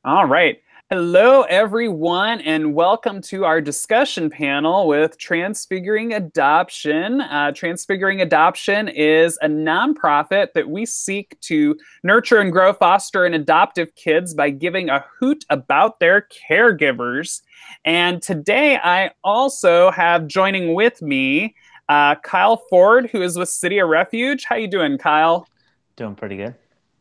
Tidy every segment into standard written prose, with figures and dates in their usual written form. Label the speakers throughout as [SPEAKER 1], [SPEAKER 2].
[SPEAKER 1] All right. Hello, everyone, and welcome to our discussion panel with Transfiguring Adoption. Transfiguring Adoption is a nonprofit that we seek to nurture and grow foster and adoptive kids by giving a hoot about their caregivers. And today I also have joining with me Kyle Ford, who is with City of Refuge. How you doing, Kyle?
[SPEAKER 2] Doing pretty good.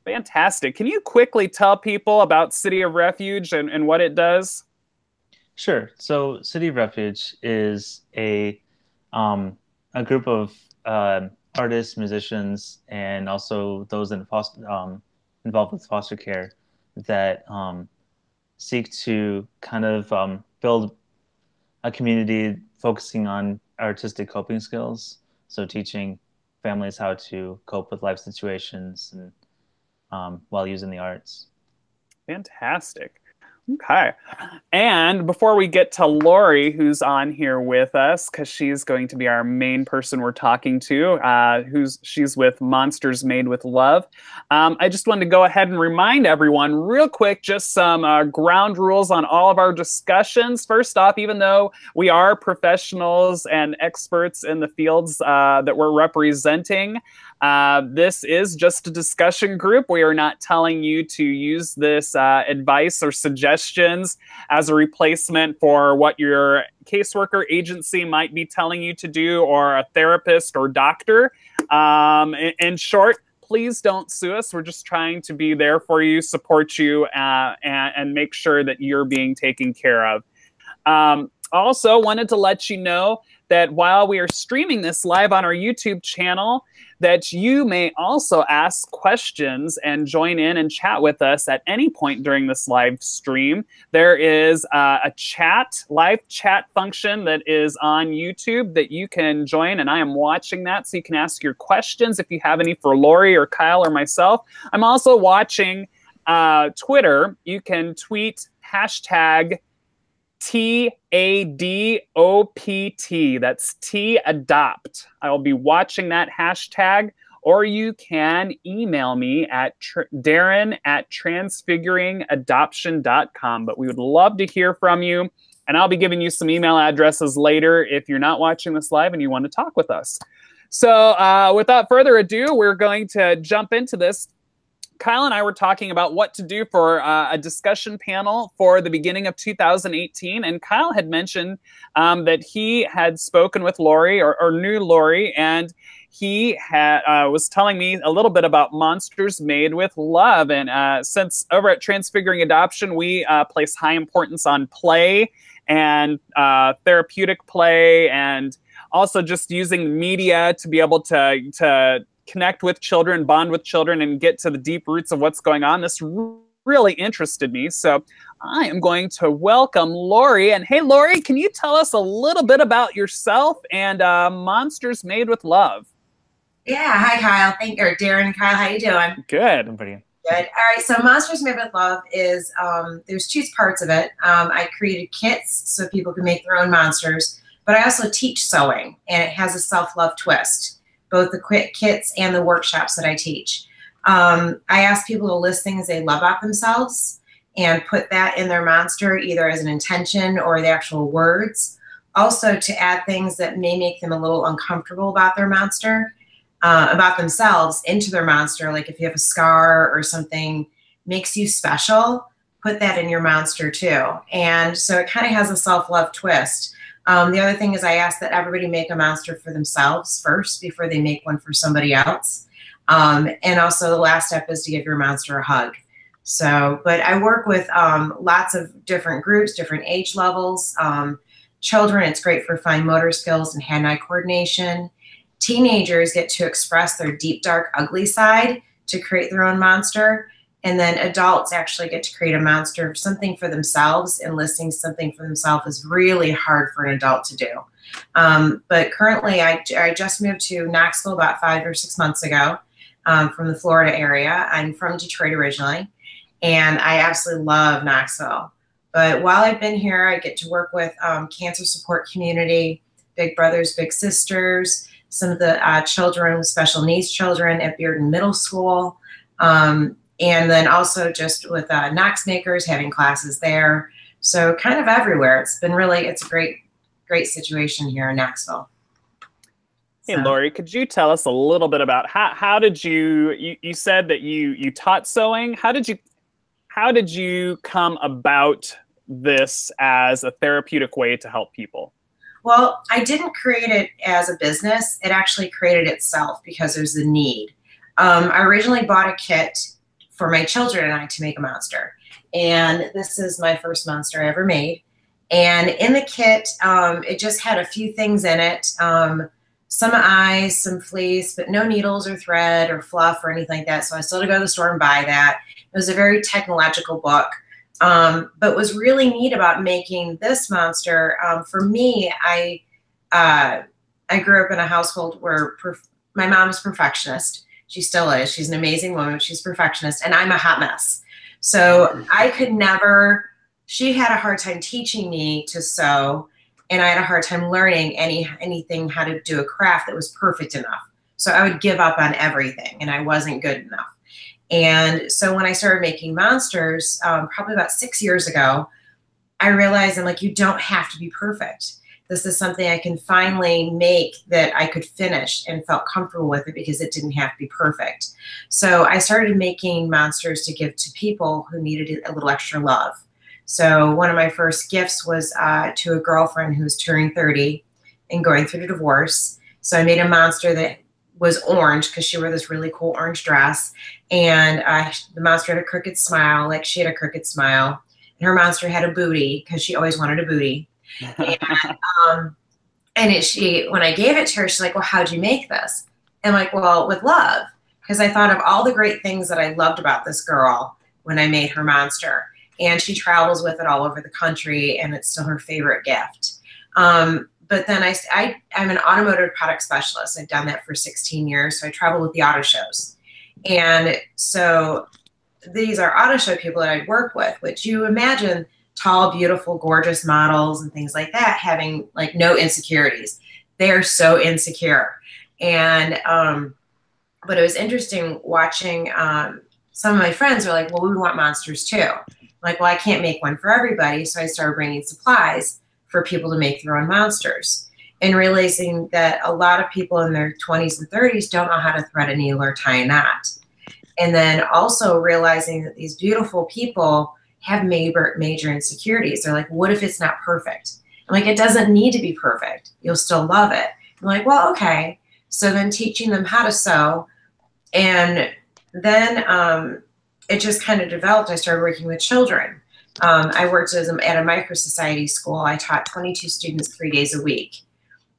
[SPEAKER 1] Fantastic. Can you quickly tell people about City of Refuge and what it does?
[SPEAKER 2] Sure. So, City Refuge is a group of artists, musicians, and also those involved with foster care that seek to kind of build a community focusing on artistic coping skills. So, teaching families how to cope with life situations and while using the arts.
[SPEAKER 1] Fantastic. Okay. And before we get to Laurie, who's on here with us, because she's going to be our main person we're talking to, she's with Monsters Made with Love. I just wanted to go ahead and remind everyone real quick, just some ground rules on all of our discussions. First off, even though we are professionals and experts in the fields that we're representing, this is just a discussion group. We are not telling you to use this advice or suggestions as a replacement for what your caseworker agency might be telling you to do, or a therapist or doctor. In short, please don't sue us. We're just trying to be there for you, support you, and make sure that you're being taken care of. Also, wanted to let you know that while we are streaming this live on our YouTube channel, that you may also ask questions and join in and chat with us at any point during this live stream. There is a live chat function that is on YouTube that you can join, and I am watching that, so you can ask your questions if you have any for Laurie or Kyle or myself. I'm also watching Twitter. You can tweet hashtag TADOPT. That's T adopt. I will be watching that hashtag, or you can email me at Darren@transfiguringadoption.com. But we would love to hear from you, and I'll be giving you some email addresses later if you're not watching this live and you want to talk with us. So without further ado, we're going to jump into this. Kyle and I were talking about what to do for a discussion panel for the beginning of 2018. And Kyle had mentioned that he had spoken with Laurie or knew Laurie, and he was telling me a little bit about Monsters Made with Love. And since over at Transfiguring Adoption, we place high importance on play and therapeutic play, and also just using media to be able to connect with children, bond with children, and get to the deep roots of what's going on. This really interested me. So I am going to welcome Laurie. And hey, Laurie, can you tell us a little bit about yourself and Monsters Made with Love?
[SPEAKER 3] Yeah, hi Kyle. Darren. Kyle, how you doing?
[SPEAKER 1] Good.
[SPEAKER 2] I'm pretty good.
[SPEAKER 3] Good. All right. So Monsters Made with Love is there's two parts of it. I created kits so people can make their own monsters, but I also teach sewing, and it has a self-love twist. Both the quick kits and the workshops that I teach. I ask people to list things they love about themselves and put that in their monster, either as an intention or the actual words. Also to add things that may make them a little uncomfortable about their monster, about themselves into their monster. Like if you have a scar or something makes you special, put that in your monster too. And so it kind of has a self-love twist. The other thing is I ask that everybody make a monster for themselves first before they make one for somebody else. And also the last step is to give your monster a hug. So, but I work with lots of different groups, different age levels. Children, it's great for fine motor skills and hand-eye coordination. Teenagers get to express their deep, dark, ugly side to create their own monster. And then adults actually get to create a monster, something for themselves, and listing something for themselves is really hard for an adult to do. But currently, I just moved to Knoxville about 5 or 6 months ago from the Florida area. I'm from Detroit originally, and I absolutely love Knoxville. But while I've been here, I get to work with cancer support community, big brothers, big sisters, some of the children, special needs children at Bearden Middle School. And then also just with Knox Makers, having classes there. So kind of everywhere. It's been really, it's a great situation here in Knoxville.
[SPEAKER 1] Hey, Laurie, could you tell us a little bit about how did you said that you taught sewing. How did you come about this as a therapeutic way to help people?
[SPEAKER 3] Well, I didn't create it as a business. It actually created itself because there's a need. I originally bought a kit for my children and I to make a monster. And this is my first monster I ever made. And in the kit, it just had a few things in it. Some eyes, some fleece, but no needles or thread or fluff or anything like that. So I still had to go to the store and buy that. It was a very technological book. But what's really neat about making this monster, for me, I grew up in a household where my mom is perfectionist. She still is. She's an amazing woman. She's a perfectionist, and I'm a hot mess. So I could never, she had a hard time teaching me to sew, and I had a hard time learning anything, how to do a craft that was perfect enough. So I would give up on everything, and I wasn't good enough. And so when I started making monsters, probably about 6 years ago, I realized I'm like, you don't have to be perfect. This is something I can finally make that I could finish and felt comfortable with it because it didn't have to be perfect. So I started making monsters to give to people who needed a little extra love. So one of my first gifts was to a girlfriend who was turning 30 and going through the divorce. So I made a monster that was orange because she wore this really cool orange dress. And the monster had a crooked smile, like she had a crooked smile. And her monster had a booty because she always wanted a booty. And when I gave it to her, she's like, well, how'd you make this? And I'm like, well, with love. Because I thought of all the great things that I loved about this girl when I made her monster. And she travels with it all over the country, and it's still her favorite gift. But then I'm an automotive product specialist. I've done that for 16 years. So I travel with the auto shows. And so these are auto show people that I'd work with, which you imagine tall, beautiful, gorgeous models and things like that having like no insecurities. They're so insecure. And, but it was interesting watching some of my friends were like, well, we want monsters too. I'm like, well, I can't make one for everybody. So I started bringing supplies for people to make their own monsters and realizing that a lot of people in their 20s and 30s don't know how to thread a needle or tie a knot. And then also realizing that these beautiful people have major insecurities. They're like, what if it's not perfect? I'm like, it doesn't need to be perfect. You'll still love it. I'm like, well, okay. So then teaching them how to sew. And then it just kind of developed. I started working with children. I worked at a micro society school. I taught 22 students 3 days a week.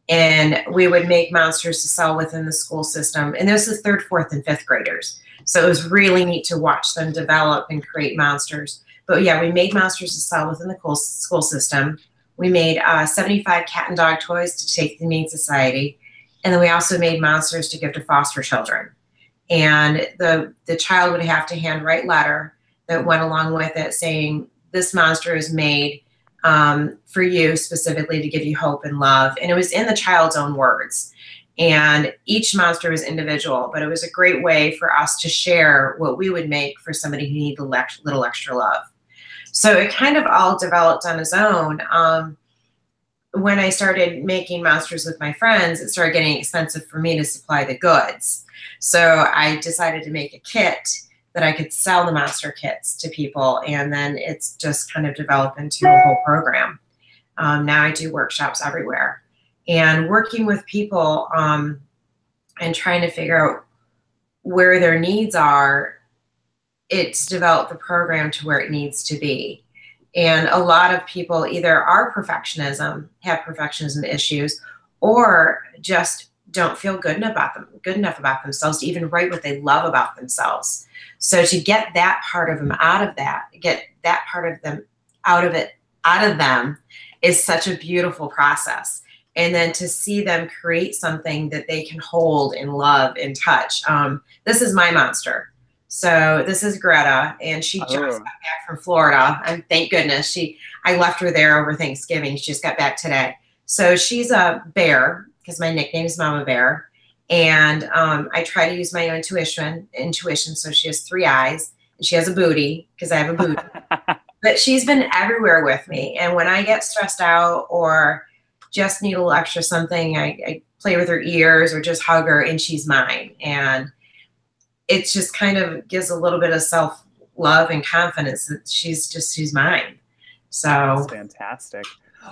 [SPEAKER 3] And we would make monsters to sell within the school system. And this is 3rd, 4th, and 5th graders. So it was really neat to watch them develop and create monsters. But yeah, we made monsters to sell within the school system. We made 75 cat and dog toys to take to the Humane Society. And then we also made monsters to give to foster children. And the child would have to handwrite letter that went along with it saying, this monster is made for you specifically to give you hope and love. And it was in the child's own words. And each monster was individual, but it was a great way for us to share what we would make for somebody who needed a little extra love. So it kind of all developed on its own. When I started making monsters with my friends, it started getting expensive for me to supply the goods. So I decided to make a kit that I could sell the monster kits to people. And then it's just kind of developed into a whole program. Now I do workshops everywhere. And working with people and trying to figure out where their needs are, it's developed the program to where it needs to be. And a lot of people either have perfectionism issues, or just don't feel good enough about themselves to even write what they love about themselves. So to get that part of them out of them is such a beautiful process. And then to see them create something that they can hold and love and touch. This is my monster. So this is Greta, and she just got back from Florida. And thank goodness I left her there over Thanksgiving. She just got back today. So she's a bear because my nickname is Mama Bear. And I try to use my own intuition. So she has 3 eyes She has a booty because I have a booty. But she's been everywhere with me. And when I get stressed out or just need a little extra something, I play with her ears or just hug her, and she's mine. And it just kind of gives a little bit of self-love and confidence that she's mine. So
[SPEAKER 1] that's fantastic.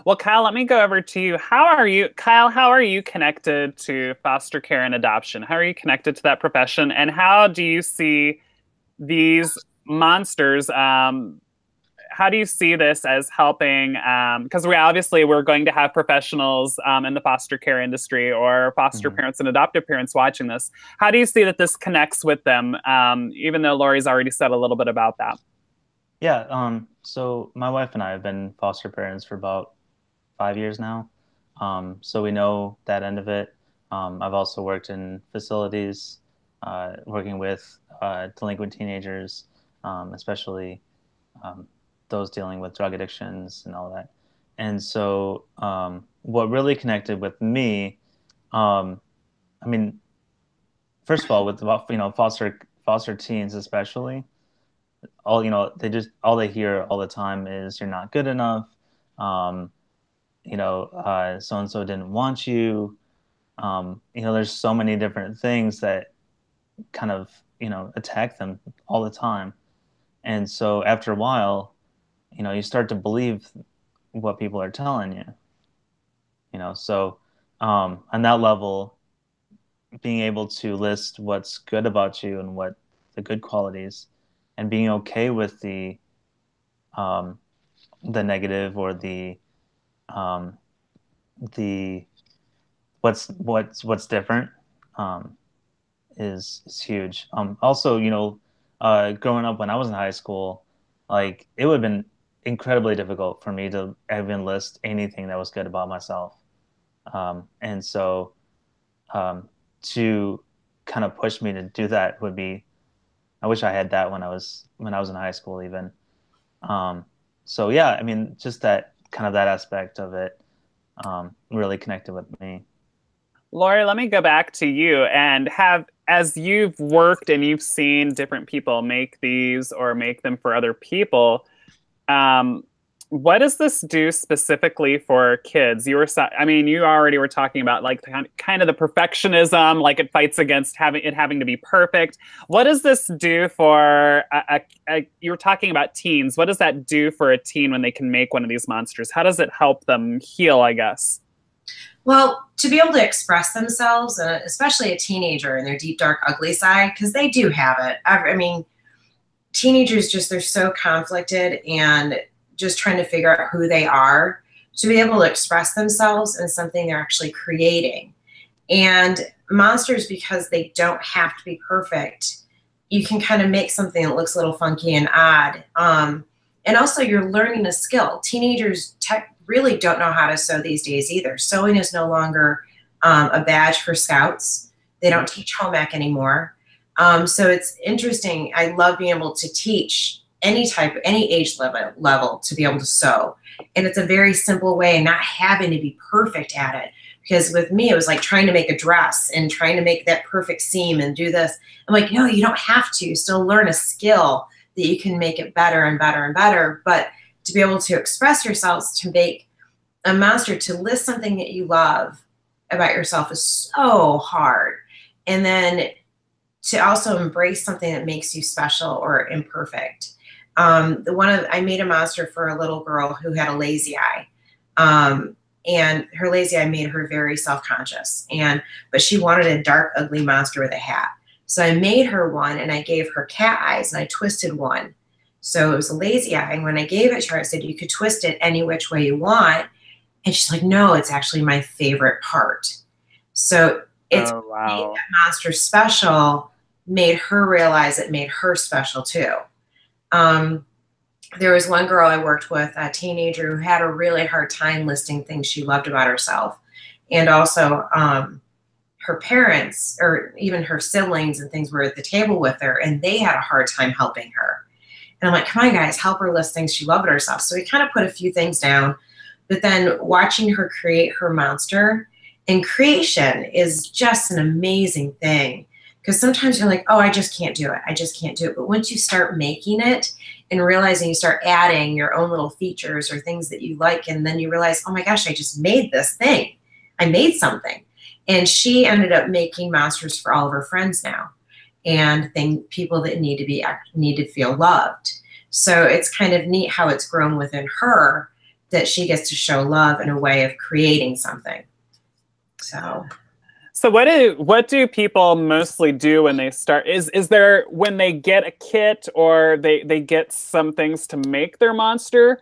[SPEAKER 1] Well, Kyle, let me go over to you. Kyle, how are you connected to foster care and adoption? How are you connected to that profession? And how do you see these monsters, how do you see this as helping? Because we're going to have professionals in the foster care industry or foster parents and adoptive parents watching this. How do you see that this connects with them, even though Laurie's already said a little bit about that?
[SPEAKER 2] Yeah, so my wife and I have been foster parents for about 5 years now. So we know that end of it. I've also worked in facilities, working with delinquent teenagers, especially those dealing with drug addictions and all that. And so what really connected with me, I mean, first of all, with foster teens especially, all they hear all the time is you're not good enough. So and so didn't want you. There's so many different things that kind of attack them all the time. And so after a while, you start to believe what people are telling you. So on that level, being able to list what's good about you and what the good qualities, and being okay with the negative or the what's different is huge. Also, growing up when I was in high school, like it would have been incredibly difficult for me to even list anything that was good about myself. And so to kind of push me to do that would be, I wish I had that when I was in high school even. So yeah, I mean, just that aspect of it really connected with me.
[SPEAKER 1] Laurie, let me go back to you and as you've worked and you've seen different people make these or make them for other people, what does this do specifically for kids? You already were talking about like kind of the perfectionism, like it fights against having to be perfect. What does this do for you were talking about teens. What does that do for a teen when they can make one of these monsters? How does it help them heal, I guess?
[SPEAKER 3] Well, to be able to express themselves, especially a teenager in their deep, dark, ugly side, because they do have it. I mean, teenagers they're so conflicted and just trying to figure out who they are, to be able to express themselves in something they're actually creating. And monsters, because they don't have to be perfect, you can kind of make something that looks a little funky and odd. And also you're learning a skill. Teenagers really don't know how to sew these days either. Sewing is no longer a badge for scouts. They don't teach home ec anymore. So it's interesting. I love being able to teach any age level to be able to sew. And it's a very simple way and not having to be perfect at it. Because with me, it was like trying to make a dress and trying to make that perfect seam and do this. I'm like, no, you don't have to. Still learn a skill that you can make it better and better and better. But to be able to express yourselves, to make a monster, to list something that you love about yourself is so hard. And then to also embrace something that makes you special or imperfect. I made a monster for a little girl who had a lazy eye. And her lazy eye made her very self-conscious. But she wanted a dark, ugly monster with a hat. So I made her one and I gave her cat eyes and I twisted one. So it was a lazy eye. And when I gave it to her, I said, you could twist it any which way you want. And she's like, no, it's actually my favorite part. So it's made that monster special, made her realize it made her special too. There was one girl I worked with, a teenager who had a really hard time listing things she loved about herself. And also her parents or even her siblings and things were at the table with her and they had a hard time helping her. And I'm like, come on guys, help her list things she loved about herself. So we kind of put a few things down, but then watching her create her monster, and creation is just an amazing thing Because sometimes you're like, oh, I just can't do it. I just can't do it. But once you start making it and realizing, you start adding your own little features or things that you like, and then you realize, oh my gosh, I just made this thing. I made something. And she ended up making monsters for all of her friends now, and people that need to feel loved. So it's kind of neat how it's grown within her, that she gets to show love in a way of creating something.
[SPEAKER 1] So what do people mostly do when they start? Is there, when they get a kit or they get some things to make their monster,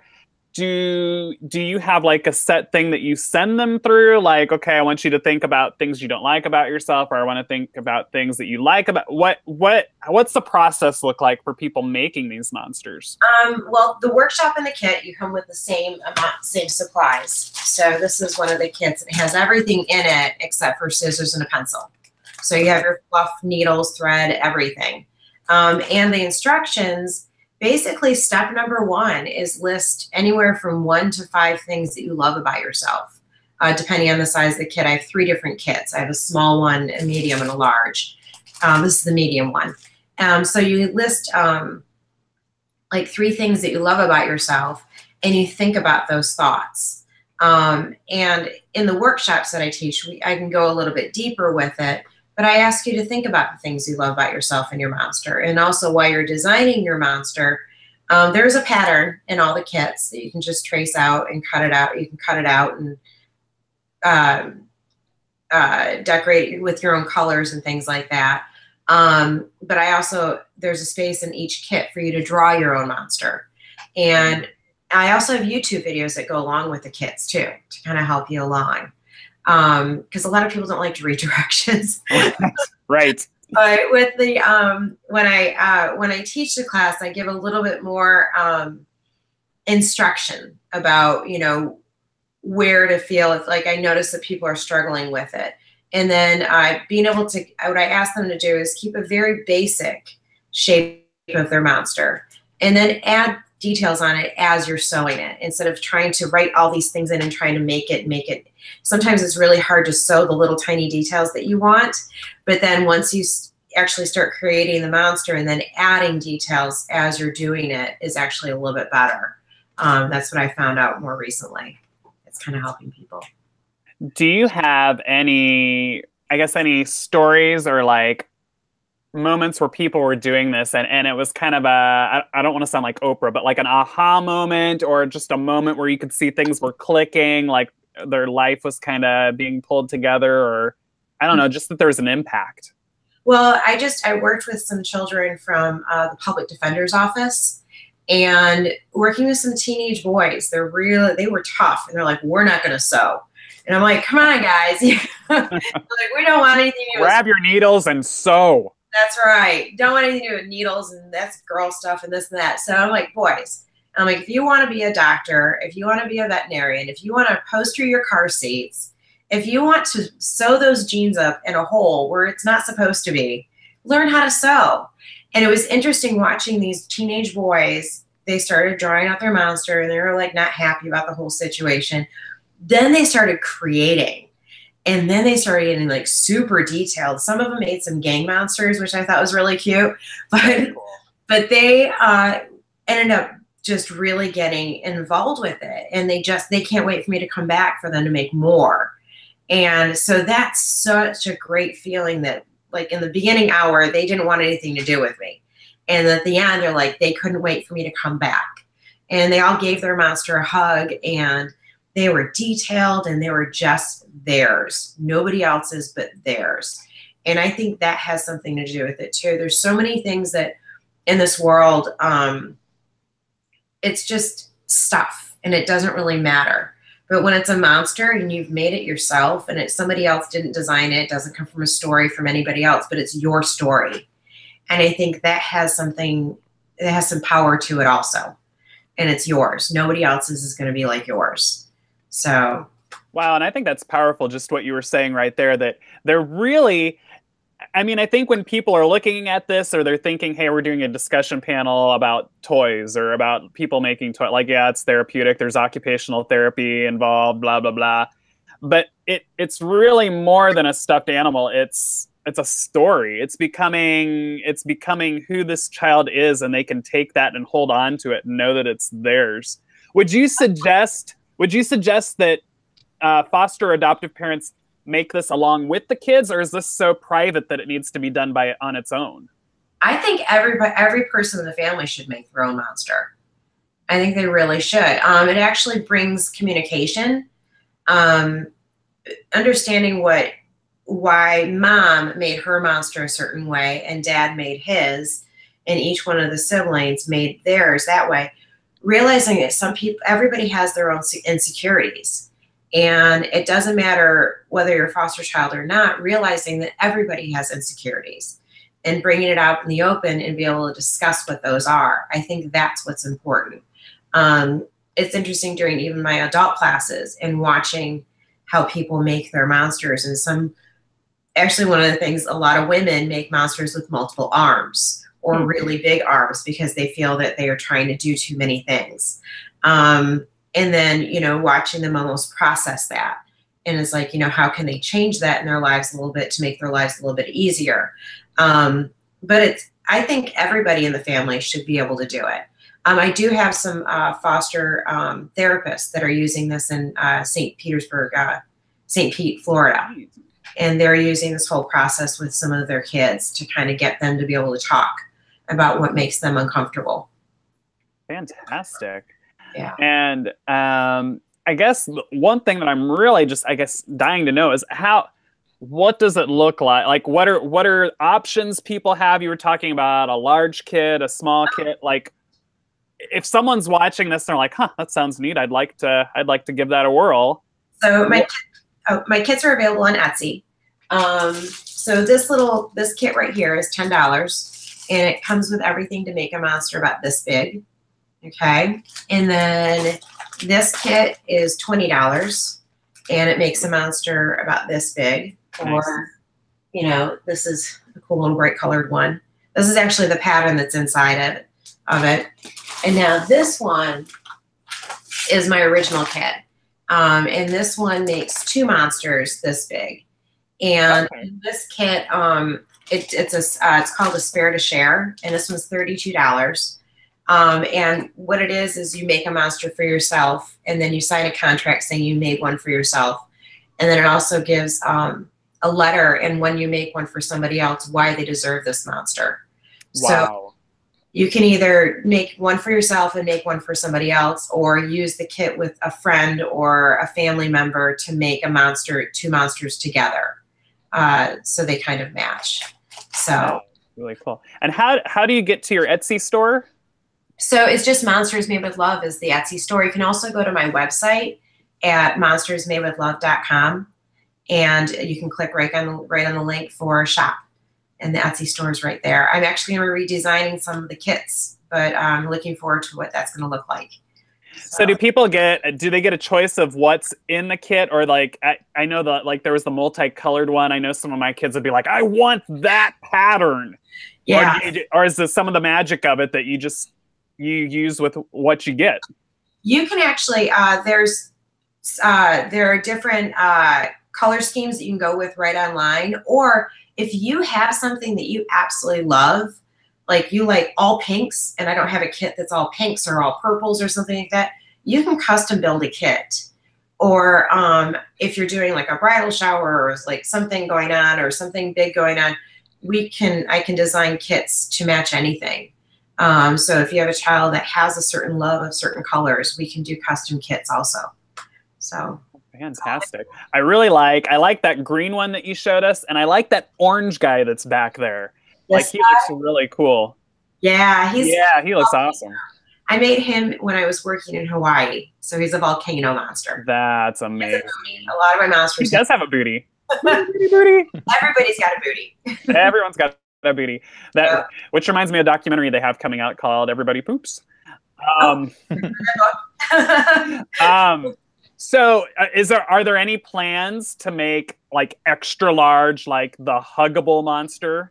[SPEAKER 1] do you have like a set thing that you send them through? Like, okay, I want you to think about things you don't like about yourself, or I want to think about things that you like about what's the process look like for people making these monsters?
[SPEAKER 3] Well, the workshop and the kit, you come with the same supplies. So this is one of the kits. It has everything in it except for scissors and a pencil. So you have your fluff, needles, thread, everything. And the instructions, basically step number 1 is list anywhere from 1 to 5 things that you love about yourself, depending on the size of the kit. I have 3 different kits. I have a small one, a medium, and a large. This is the medium one. So you list like 3 things that you love about yourself, and you think about those thoughts. And in the workshops that I teach, I can go a little bit deeper with it, but I ask you to think about the things you love about yourself and your monster. And also, while you're designing your monster, there's a pattern in all the kits that you can just trace out and cut it out. You can cut it out and decorate with your own colors and things like that. But there's a space in each kit for you to draw your own monster. And I also have YouTube videos that go along with the kits too, to kind of help you along. Because a lot of people don't like to read directions.
[SPEAKER 1] Right.
[SPEAKER 3] But with the when I teach the class, I give a little bit more instruction about, you know, where to feel. If, like, I notice that people are struggling with it, and then being able to, what I ask them to do is keep a very basic shape of their monster, and then add details on it as you're sewing it, instead of trying to write all these things in and trying to make it. Sometimes it's really hard to sew the little tiny details that you want, but then once you actually start creating the monster and then adding details as you're doing it is actually a little bit better. That's what I found out more recently. It's kind of helping people.
[SPEAKER 1] Do you have any stories or like moments where people were doing this and it was kind of I don't want to sound like Oprah, but like an aha moment, or just a moment where you could see things were clicking, like their life was kind of being pulled together, or I don't know, just that there was an impact?
[SPEAKER 3] Well, I worked with some children from the public defender's office, and working with some teenage boys. They were tough, and they're like, we're not going to sew. And I'm like, come on, guys. Like, we don't want anything to do with
[SPEAKER 1] grab your needles and sew.
[SPEAKER 3] That's right. Don't want anything to do with needles, and that's girl stuff and this and that. So I'm like, boys, I'm like, if you want to be a doctor, if you want to be a veterinarian, if you want to upholster your car seats, if you want to sew those jeans up in a hole where it's not supposed to be, learn how to sew. And it was interesting watching these teenage boys. They started drawing out their monster, and they were like not happy about the whole situation. Then they started creating. And then they started getting like super detailed. Some of them made some gang monsters, which I thought was really cute. But they ended up just really getting involved with it. And they can't wait for me to come back for them to make more. And so that's such a great feeling that, like, in the beginning hour, they didn't want anything to do with me. And at the end, they're like, they couldn't wait for me to come back. And they all gave their monster a hug, and they were detailed, and they were just theirs. Nobody else's but theirs. And I think that has something to do with it too. There's so many things that in this world, it's just stuff, and it doesn't really matter. But when it's a monster and you've made it yourself, and somebody else didn't design it, doesn't come from a story from anybody else, but it's your story. And I think that has some power to it also. And it's yours. Nobody else's is going to be like yours. So.
[SPEAKER 1] Wow. And I think that's powerful, just what you were saying right there, that they're really, I mean, I think when people are looking at this, or they're thinking, hey, we're doing a discussion panel about toys or about people making toys, like, yeah, it's therapeutic. There's occupational therapy involved, blah, blah, blah. But it's really more than a stuffed animal. It's it's a story. It's becoming who this child is, and they can take that and hold on to it and know that it's theirs. Would you suggest that foster or adoptive parents make this along with the kids, or is this so private that it needs to be done on its own?
[SPEAKER 3] I think every person in the family should make their own monster. I think they really should. It actually brings communication, understanding why mom made her monster a certain way and dad made his, and each one of the siblings made theirs that way. Realizing that everybody has their own insecurities, and it doesn't matter whether you're a foster child or not, realizing that everybody has insecurities and bringing it out in the open and be able to discuss what those are. I think that's what's important. It's interesting during even my adult classes and watching how people make their monsters. And actually one of the things, a lot of women make monsters with multiple arms or really big arms because they feel that they are trying to do too many things. And then, you know, watching them almost process that. And it's like, you know, how can they change that in their lives a little bit to make their lives a little bit easier? But I think everybody in the family should be able to do it. I do have some foster therapists that are using this in St. Pete, Florida. And they're using this whole process with some of their kids to kind of get them to be able to talk about what makes them uncomfortable.
[SPEAKER 1] Fantastic.
[SPEAKER 3] Yeah.
[SPEAKER 1] And I guess one thing that I'm really just, dying to know is what does it look like? Like, what are options people have? You were talking about a large kit, a small kit. Like, if someone's watching this, they're like, huh, that sounds neat. I'd like to give that a whirl.
[SPEAKER 3] So my kits are available on Etsy. So this kit right here is $10, and it comes with everything to make a monster about this big. Okay. And then this kit is $20, and it makes a monster about this big.
[SPEAKER 1] Nice.
[SPEAKER 3] Or, you know, this is a cool little bright colored one. This is actually the pattern that's inside of it. And now this one is my original kit. And this one makes 2 monsters this big. And this kit, it's called a Spare to Share, and this one's $32. And what it is you make a monster for yourself, and then you sign a contract saying you made one for yourself. And then it also gives a letter, and when you make one for somebody else, why they deserve this monster.
[SPEAKER 1] Wow.
[SPEAKER 3] So you can either make one for yourself and make one for somebody else, or use the kit with a friend or a family member to make a monster, 2 monsters together. So they kind of match. So
[SPEAKER 1] really cool. And how do you get to your Etsy store?
[SPEAKER 3] So it's just Monsters Made with Love is the Etsy store. You can also go to my website at monstersmadewithlove.com, and you can click right on the link for shop, and the Etsy store is right there. I'm actually going to be redesigning some of the kits, but I'm looking forward to what that's going to look like.
[SPEAKER 1] So do they get a choice of what's in the kit, or like, I know that like there was the multicolored one. I know some of my kids would be like, I want that pattern.
[SPEAKER 3] Yeah.
[SPEAKER 1] Or is this some of the magic of it that you use with what you get?
[SPEAKER 3] You can actually, there are different color schemes that you can go with right online. Or if you have something that you absolutely love, like you like all pinks, and I don't have a kit that's all pinks or all purples or something like that, you can custom build a kit. Or if you're doing like a bridal shower or like something going on or something big going on, I can design kits to match anything. So if you have a child that has a certain love of certain colors, we can do custom kits also. So
[SPEAKER 1] fantastic. I like that green one that you showed us, and I like that orange guy that's back there. Like, he looks really cool.
[SPEAKER 3] Yeah,
[SPEAKER 1] he looks awesome.
[SPEAKER 3] I made him when I was working in Hawaii, so he's a volcano monster.
[SPEAKER 1] That's amazing.
[SPEAKER 3] A lot of my monsters.
[SPEAKER 1] He does have a booty. Booty.
[SPEAKER 3] Everybody's got a booty.
[SPEAKER 1] Everyone's got a booty. Which reminds me of a documentary they have coming out called Everybody Poops. So are there any plans to make like extra large, like the huggable monster?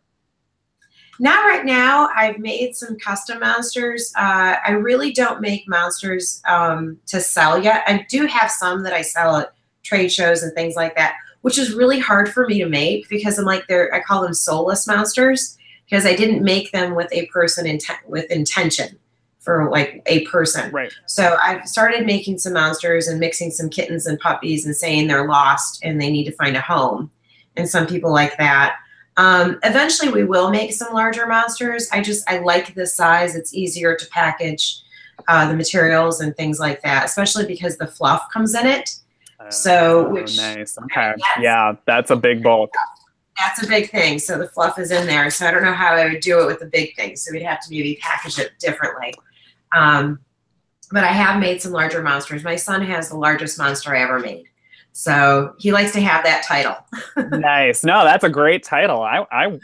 [SPEAKER 3] Not right now. I've made some custom monsters. I really don't make monsters to sell yet. I do have some that I sell at trade shows and things like that. which is really hard for me to make because I'm like, I call them soulless monsters because I didn't make them with a person with intention for like a person.
[SPEAKER 1] Right.
[SPEAKER 3] So I've started making some monsters and mixing some kittens and puppies and saying they're lost and they need to find a home. And some people like that. Eventually we will make some larger monsters. I like this size. It's easier to package the materials and things like that, especially because the fluff comes in it.
[SPEAKER 1] Nice. Okay. Yeah, that's a big bulk.
[SPEAKER 3] That's a big thing. So the fluff is in there. So I don't know how I would do it with the big thing. So we'd have to maybe package it differently. But I have made some larger monsters. My son has the largest monster I ever made. So he likes to have that title.
[SPEAKER 1] Nice. No, that's a great title. I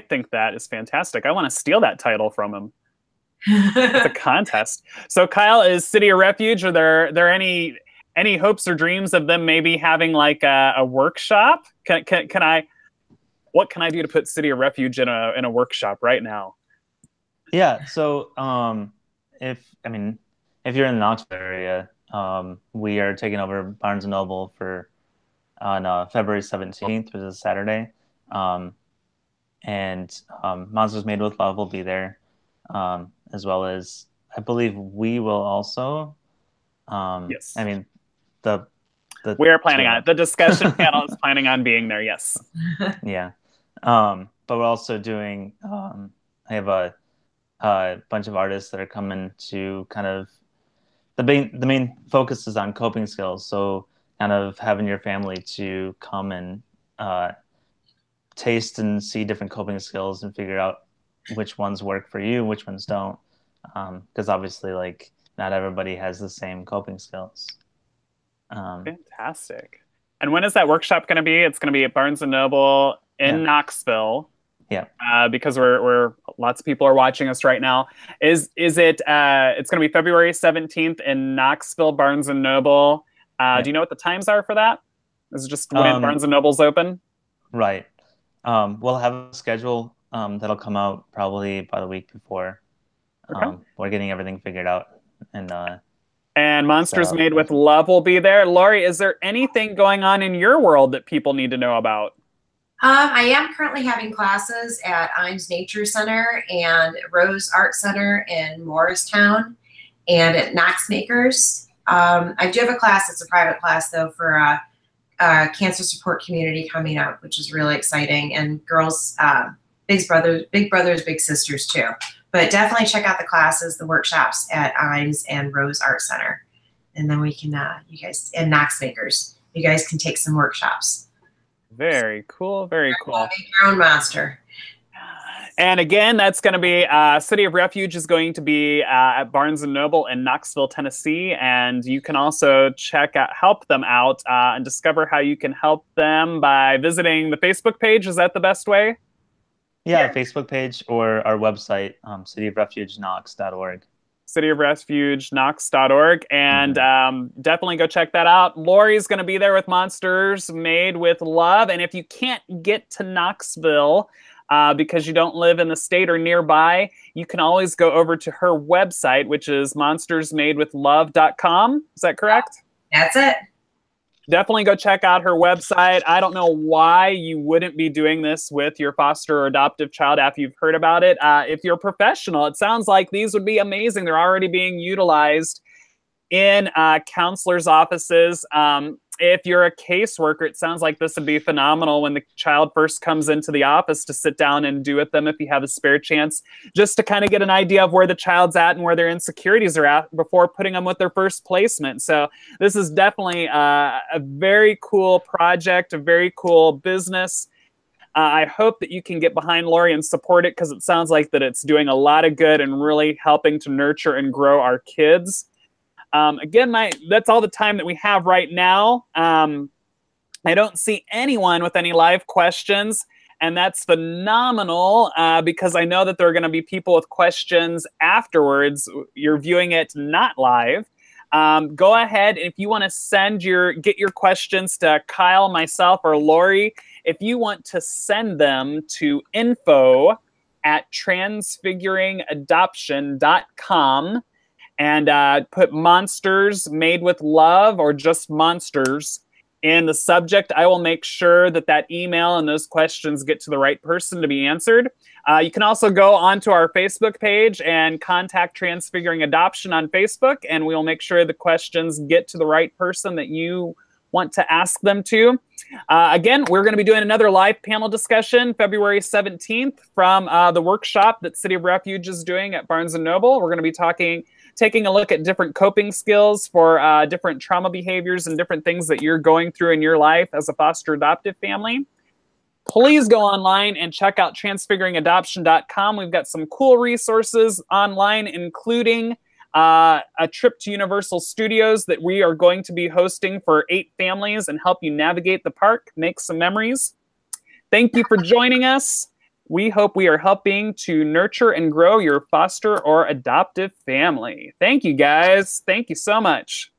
[SPEAKER 1] think that is fantastic. I want to steal that title from him. It's a contest. So Kyle, is City of Refuge, are there any hopes or dreams of them maybe having like a workshop? What can I do to put City of Refuge in a workshop right now?
[SPEAKER 2] Yeah. So if you're in the Knoxville area, we are taking over Barnes and Noble on February 17th, which is a Saturday. And Monsters Made with Love will be there, as well as I believe we will also.
[SPEAKER 1] Yes.
[SPEAKER 2] I mean,
[SPEAKER 1] we are planning on it. The discussion panel is planning on being there. Yes.
[SPEAKER 2] Yeah. But we're also doing. I have a bunch of artists that are coming to kind of. The main focus is on coping skills. So kind of having your family to come and taste and see different coping skills and figure out which ones work for you, which ones don't. Because obviously, like, not everybody has the same coping skills.
[SPEAKER 1] Fantastic. And when is that workshop going to be? It's going to be at Barnes & Noble in Knoxville. Yeah. Because we're lots of people are watching us right now. Is it? It's going to be February 17th in Knoxville, Barnes & Noble. Do you know what the times are for that? Is it just when Barnes & Noble's open?
[SPEAKER 2] Right. We'll have a schedule that'll come out probably about a week before.
[SPEAKER 1] Okay.
[SPEAKER 2] We're getting everything figured out.
[SPEAKER 1] And Monsters Made with Love will be there. Laurie, is there anything going on in your world that people need to know about?
[SPEAKER 3] I am currently having classes at Imes Nature Center and Rose Art Center in Morristown and at Knox Makers. I do have a class. It's a private class, though, for a cancer support community coming up, which is really exciting. And girls, big brothers, big sisters, too. But definitely check out the classes, the workshops at Imes and Rose Art Center. And then we can, you guys, and Knox Makers, you guys can take some workshops.
[SPEAKER 1] Very cool. Very cool.
[SPEAKER 3] Make your own monster.
[SPEAKER 1] And again, that's going to be City of Refuge is going to be at Barnes & Noble in Knoxville, Tennessee. And you can also help them out and discover how you can help them by visiting the Facebook page. Is that the best way?
[SPEAKER 2] Yeah, Facebook page or our website, cityofrefugeknox.org.
[SPEAKER 1] cityofrefugeknox.org, and definitely go check that out. Laurie's going to be there with Monsters Made with Love, and if you can't get to Knoxville because you don't live in the state or nearby, you can always go over to her website, which is monstersmadewithlove.com. Is that correct?
[SPEAKER 3] That's it.
[SPEAKER 1] Definitely go check out her website. I don't know why you wouldn't be doing this with your foster or adoptive child after you've heard about it. If you're a professional, it sounds like these would be amazing. They're already being utilized in counselors' offices. If you're a caseworker, it sounds like this would be phenomenal when the child first comes into the office to sit down and do with them if you have a spare chance, just to kind of get an idea of where the child's at and where their insecurities are at before putting them with their first placement. So this is definitely a very cool project, a very cool business. I hope that you can get behind Laurie and support it because it sounds like that it's doing a lot of good and really helping to nurture and grow our kids. Again, that's all the time that we have right now. I don't see anyone with any live questions, and that's phenomenal because I know that there are going to be people with questions afterwards. You're viewing it not live. Go ahead, if you want to get your questions to Kyle, myself, or Laurie. If you want to send them to info@transfiguringadoption.com. and put Monsters Made with Love or just Monsters in the subject, I will make sure that that email and those questions get to the right person to be answered. You can also go onto our Facebook page and contact Transfiguring Adoption on Facebook, and we'll make sure the questions get to the right person that you want to ask them to. Again, we're going to be doing another live panel discussion February 17th from the workshop that City of Refuge is doing at Barnes & Noble. We're going to be taking a look at different coping skills for different trauma behaviors and different things that you're going through in your life as a foster adoptive family. Please go online and check out transfiguringadoption.com. We've got some cool resources online, including a trip to Universal Studios that we are going to be hosting for 8 families and help you navigate the park, make some memories. Thank you for joining us. We hope we are helping to nurture and grow your foster or adoptive family. Thank you, guys. Thank you so much.